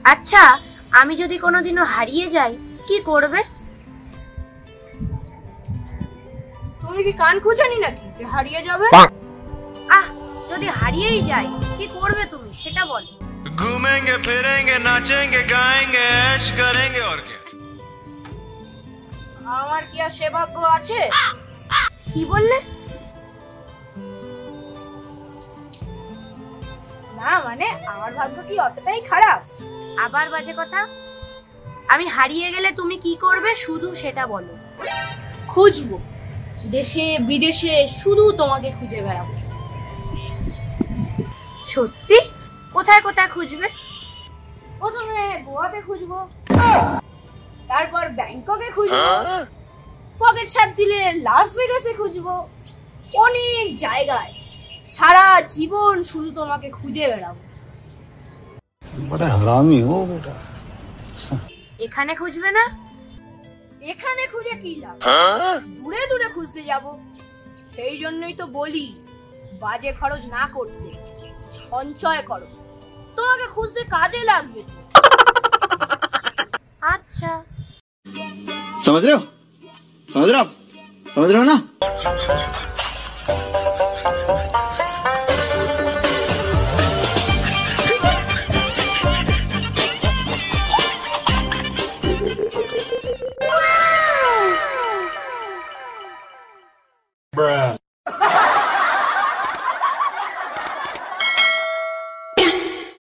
আচ্ছা, আমি যদি কোনোদিনও হারিয়ে যাই কি করবে? তুমি কি কান খুঁজেনি নাকি যে হারিয়ে যাবে? আহ, যদি হারিয়েই যাই কি করবে তুমি সেটা বলো। घूमेंगे फिरेंगे नाचेंगे गाएंगे ऐश करेंगे और क्या। আমার কি আর সে ভাগ্য আছে? কি বললে? না মানে আমার ভাগ্য কি অতটাই খারাপ? আবার বাজে কথা। আমি হারিয়ে গেলে তুমি কি করবে শুধু সেটা বলো। খুঁজবো, দেশে বিদেশে শুধু তোমাকে খুঁজে বেড়াবো। সত্যি? কোথায় কোথায় খুঁজবে? প্রথমে গোয়াতে খুঁজবো, তারপর ব্যাংককে খুঁজবো, পকেট সাথ দিলে লাস ভেগাসে খুঁজবো, অনেক জায়গায় সারা জীবন শুধু তোমাকে খুঁজে বেড়াবো। बड़ा हरामी हो बेटा। এখানে খুঁজবে না? এখানে খুঁজে কি লাভ, দূরে দূরে খুঁজতে যাব। সেই জন্যই তো বলি বাজে খরচ না করতে, সঞ্চয় করো, তোমাকে খুঁজতে কাজে লাগবে। আচ্ছা, समझ रहे हो? समझ रहे हो आप? समझ रहे हो ना?